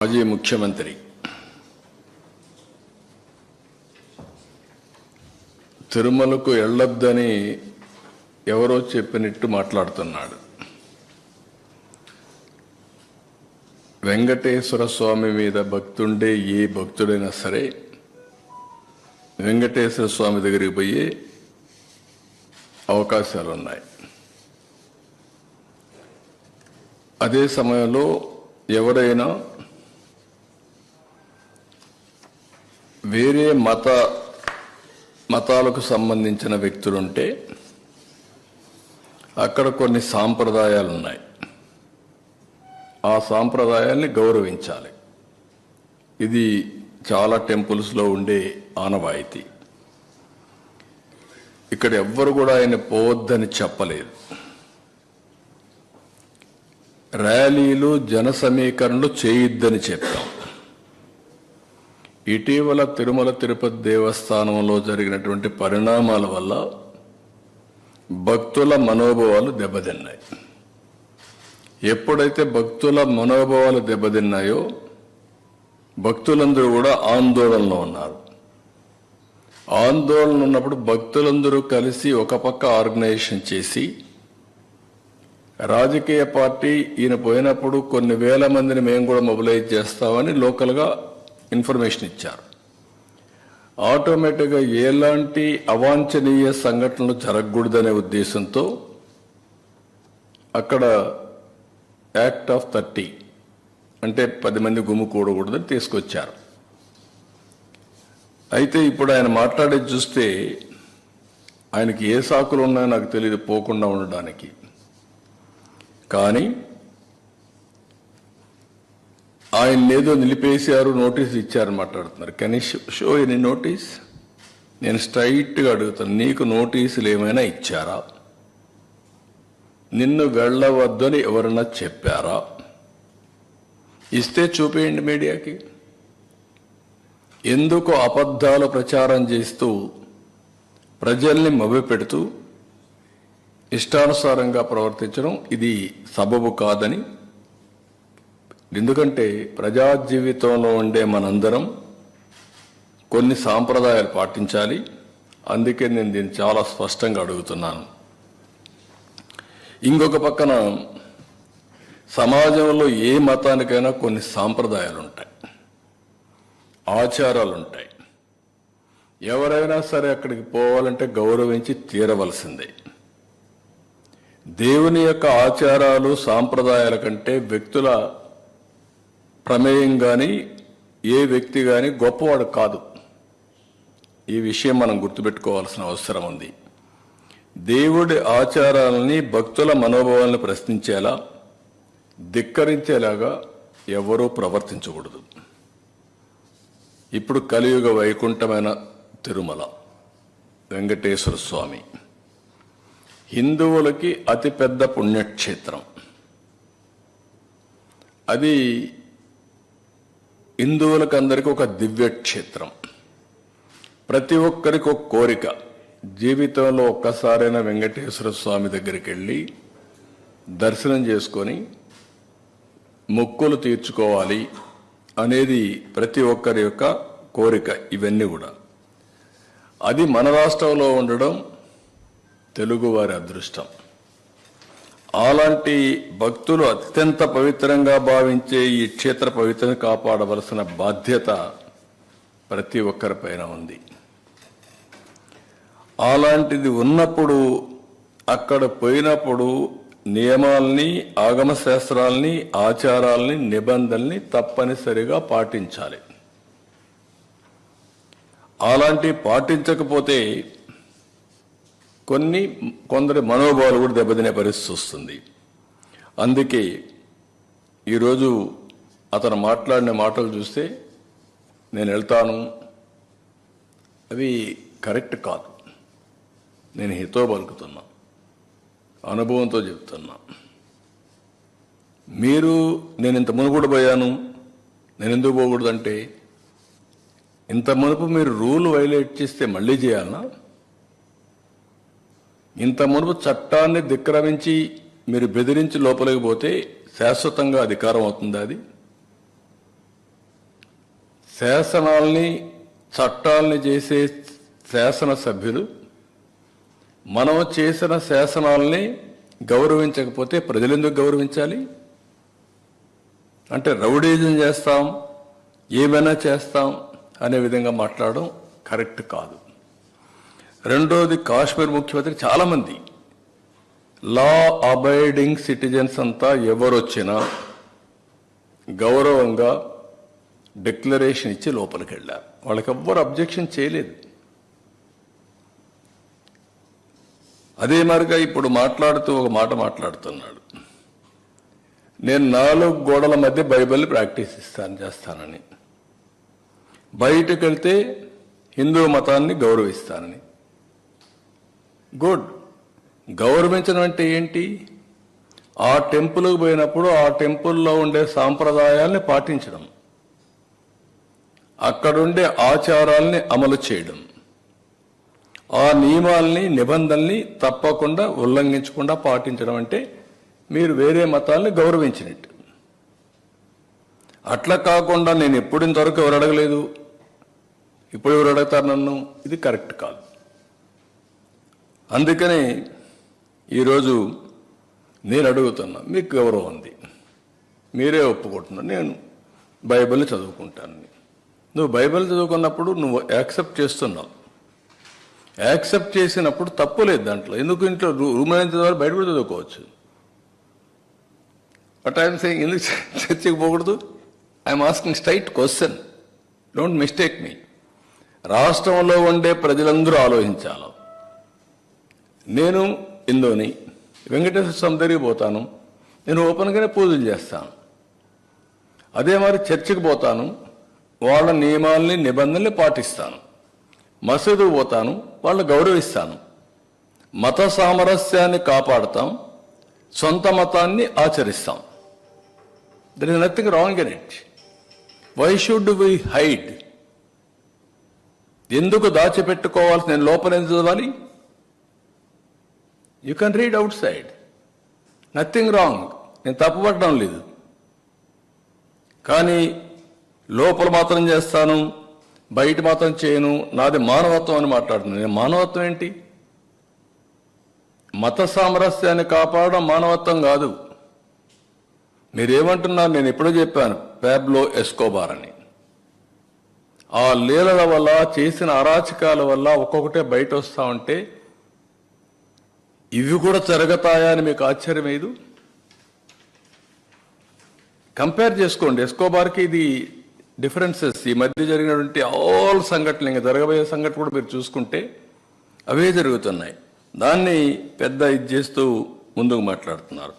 మాజీ ముఖ్యమంత్రి తిరుమలకు వెళ్ళొద్దని ఎవరో చెప్పినట్టు మాట్లాడుతున్నాడు. వెంకటేశ్వర స్వామి మీద భక్తుండే ఏ భక్తుడైనా సరే వెంకటేశ్వర స్వామి దగ్గరికి పోయే అవకాశాలు ఉన్నాయి. అదే సమయంలో ఎవరైనా వేరే మతాలకు సంబంధించిన వ్యక్తులుంటే అక్కడ కొన్ని సాంప్రదాయాలు ఉన్నాయి. ఆ సాంప్రదాయాల్ని గౌరవించాలి. ఇది చాలా టెంపుల్స్లో ఉండే ఆనవాయితీ. ఇక్కడ ఎవ్వరు కూడా ఆయన పోవద్దని చెప్పలేదు. ర్యాలీలు జన సమీకరణలు చేయొద్దని చెప్పాం. ఇటీవల తిరుమల తిరుపతి దేవస్థానంలో జరిగినటువంటి పరిణామాల వల్ల భక్తుల మనోభావాలు దెబ్బతిన్నాయి. ఎప్పుడైతే భక్తుల మనోభావాలు దెబ్బతిన్నాయో భక్తులందరూ కూడా ఆందోళనలో ఉన్నారు. ఆందోళన ఉన్నప్పుడు భక్తులందరూ కలిసి ఒక పక్క ఆర్గనైజేషన్ చేసి రాజకీయ పార్టీ ఈయన పోయినప్పుడు కొన్ని వేల మందిని మేము కూడా మొబిలైజ్ చేస్తామని లోకల్గా ఇన్ఫర్మేషన్ ఇచ్చారు. ఆటోమేటిక్గా ఎలాంటి అవాంఛనీయ సంఘటనలు జరగకూడదనే ఉద్దేశంతో అక్కడ యాక్ట్ ఆఫ్ 30 అంటే 10 మంది గుమ్ము కూడకూడదని తీసుకొచ్చారు. అయితే ఇప్పుడు ఆయన మాట్లాడేది చూస్తే ఆయనకి ఏ సాకులు ఉన్నాయో నాకు తెలియదు పోకుండా ఉండడానికి. కానీ ఆయన ఏదో నిలిపేశారు, నోటీస్ ఇచ్చారని మాట్లాడుతున్నారు. Can you show any notice? నేను స్ట్రైట్గా అడుగుతాను, నీకు నోటీసులు ఏమైనా ఇచ్చారా? నిన్ను వెళ్ళవద్దని ఎవరన్నా చెప్పారా? ఇస్తే చూపేయండి మీడియాకి. ఎందుకు అబద్ధాలు ప్రచారం చేస్తూ ప్రజల్ని మభ్యపెడుతూ ఇష్టానుసారంగా ప్రవర్తించడం ఇది సబబు కాదని. ఎందుకంటే ప్రజా జీవితంలో ఉండే మనందరం కొన్ని సాంప్రదాయాలు పాటించాలి. అందుకే నేను దీన్ని చాలా స్పష్టంగా అడుగుతున్నాను. ఇంకొక పక్కన సమాజంలో ఏ మతానికైనా కొన్ని సాంప్రదాయాలు ఉంటాయి, ఆచారాలు ఉంటాయి. ఎవరైనా సరే అక్కడికి పోవాలంటే గౌరవించి తీరవలసిందే. దేవుని యొక్క ఆచారాలు సాంప్రదాయాల కంటే వ్యక్తుల ప్రమేయం కానీ ఏ వ్యక్తి కానీ గొప్పవాడు కాదు. ఈ విషయం మనం గుర్తుపెట్టుకోవాల్సిన అవసరం ఉంది. దేవుడి ఆచారాలని భక్తుల మనోభావాలను ప్రశ్నించేలా ధిక్కరించేలాగా ఎవరూ ప్రవర్తించకూడదు. ఇప్పుడు కలియుగ వైకుంఠమైన తిరుమల వెంకటేశ్వర స్వామి హిందువులకి అతిపెద్ద పుణ్యక్షేత్రం. అది హిందువులకు అందరికీ ఒక దివ్యక్షేత్రం. ప్రతి ఒక్కరికి ఒక కోరిక, జీవితంలో ఒక్కసారైనా వెంకటేశ్వర స్వామి దగ్గరికి వెళ్ళి దర్శనం చేసుకొని మొక్కులు తీర్చుకోవాలి అనేది ప్రతి ఒక్కరి యొక్క కోరిక. ఇవన్నీ కూడా అది మన రాష్ట్రంలో ఉండడం తెలుగువారి అదృష్టం. అలాంటి భక్తులు అత్యంత పవిత్రంగా భావించే ఈ క్షేత్ర పవిత్రను కాపాడవలసిన బాధ్యత ప్రతి ఒక్కరిపైన ఉంది. అలాంటిది ఉన్నప్పుడు అక్కడ పోయినప్పుడు నియమాల్ని, ఆగమ శాస్త్రాల్ని, ఆచారాల్ని, నిబంధనల్ని తప్పనిసరిగా పాటించాలి. అలాంటి పాటించకపోతే కొందరి మనోభావాలు కూడా దెబ్బతినే పరిస్థితి వస్తుంది. అందుకే ఈరోజు అతను మాట్లాడిన మాటలు చూస్తే నేను వెళ్తాను, అవి కరెక్ట్ కాదు. నేను హితో పలుకుతున్నా, అనుభవంతో చెప్తున్నా. మీరు నేను ఇంత మునుగుడు పోయాను, నేను ఎందుకు పోకూడదంటే ఇంత మునుపు మీరు రూల్ వైలేట్ చేస్తే మళ్ళీ చేయాలనా? ఇంత మునుపు చట్టాన్ని ధిక్కరించి మీరు బెదిరించి లోపలికి పోతే శాశ్వతంగా అధికారం అవుతుందా? అది శాసనాల్ని చట్టాలని చేసే శాసనసభ్యులు మనం చేసిన శాసనాల్ని గౌరవించకపోతే ప్రజలు ఎందుకు గౌరవించాలి? అంటే రౌడీజం చేస్తాం, ఏమైనా చేస్తాం అనే విధంగా మాట్లాడడం కరెక్ట్ కాదు. రెండోది, కాశ్మీర్ ముఖ్యమంత్రి చాలామంది లా అబైడింగ్ సిటిజన్స్ అంతా ఎవరొచ్చినా గౌరవంగా డిక్లరేషన్ ఇచ్చి లోపలికి వెళ్ళారు. వాళ్ళకి ఎవ్వరు అబ్జెక్షన్ చేయలేదు. అదే మరిగా ఇప్పుడు మాట్లాడుతూ ఒక మాట మాట్లాడుతున్నాడు, నేను 4 గోడల మధ్య బైబిల్ ప్రాక్టీస్ చేస్తానని, బయటకు వెళ్తే హిందూ మతాన్ని గౌరవిస్తానని. గుడ్. గౌరవించడం అంటే ఏంటి? ఆ టెంపుల్కి పోయినప్పుడు ఆ టెంపుల్లో ఉండే సాంప్రదాయాల్ని పాటించడం, అక్కడుండే ఆచారాల్ని అమలు చేయడం, ఆ నియమాల్ని నిబంధనల్ని తప్పకుండా ఉల్లంఘించకుండా పాటించడం అంటే మీరు వేరే మతాల్ని గౌరవించినట్టు. అట్లా కాకుండా నేను ఎప్పుడు ఇంతవరకు ఎవరు అడగలేదు, ఇప్పుడు ఎవరు అడుగుతారు నన్ను, ఇది కరెక్ట్ కాదు. అందుకని ఈరోజు నేను అడుగుతున్నా, మీకు గౌరవం ఉంది, మీరే ఒప్పుకుంటున్నా, నేను బైబిల్ చదువుకుంటాను. నువ్వు బైబిల్ చదువుకున్నప్పుడు నువ్వు యాక్సెప్ట్ చేస్తున్నావు. యాక్సెప్ట్ చేసినప్పుడు తప్పు లేదు దాంట్లో. ఎందుకు ఇంట్లో రూమ్ అయిన చదవాలి, బయట కూడా చదువుకోవచ్చు. బట్ ఐఎమ్ సేయింగ్ ఎందుకు చర్చకి పోకూడదు? I'm asking straight question, don't mistake me. రాష్ట్రంలో ఉండే ప్రజలందరూ ఆలోచించాలి. నేను హిందూని, వెంకటేశ్వర స్వామి దగ్గరికి పోతాను, నేను ఓపెన్గానే పూజలు చేస్తాను. అదే మరి చర్చికి పోతాను, వాళ్ళ నియమాల్ని నిబంధనల్ని పాటిస్తాను. మసీదు పోతాను, వాళ్ళని గౌరవిస్తాను. మత సామరస్యాన్ని కాపాడుతాం, సొంత మతాన్ని ఆచరిస్తాం. There is nothing wrong in it. Why should we hide? ఎందుకు దాచిపెట్టుకోవాల్సి? నేను లోపల ఎందుకు చదవాలి? You can read outside, nothing wrong. నేను తప్పుపట్టడం లేదు. కానీ లోపల మాత్రం చేస్తాను, బయట మాత్రం చేయను, నాది మానవత్వం అని మాట్లాడుతున్నాను. నేను మానవత్వం ఏంటి? మత సామరస్యాన్ని కాపాడడం మానవత్వం కాదు. మీరేమంటున్నారు? నేను ఎప్పుడో చెప్పాను, పాబ్లో ఎస్కోబార్ అని. ఆ లీలల వల్ల, చేసిన అరాచకాల వల్ల ఒక్కొక్కటే బయట వస్తా ఉంటే ఇవి కూడా జరుగుతాయా అని మీకు ఆశ్చర్యం లేదు? కంపేర్ చేసుకోండి. ఎస్కోబార్కి ఇది డిఫరెన్సెస్. ఈ మధ్య జరిగినటువంటి ఆల్ సంఘటనలు, ఇంకా జరగబోయే సంఘటన కూడా మీరు చూసుకుంటే అవే జరుగుతున్నాయి. దాన్ని పెద్ద ఇది చేస్తూ ముందుకు మాట్లాడుతున్నారు.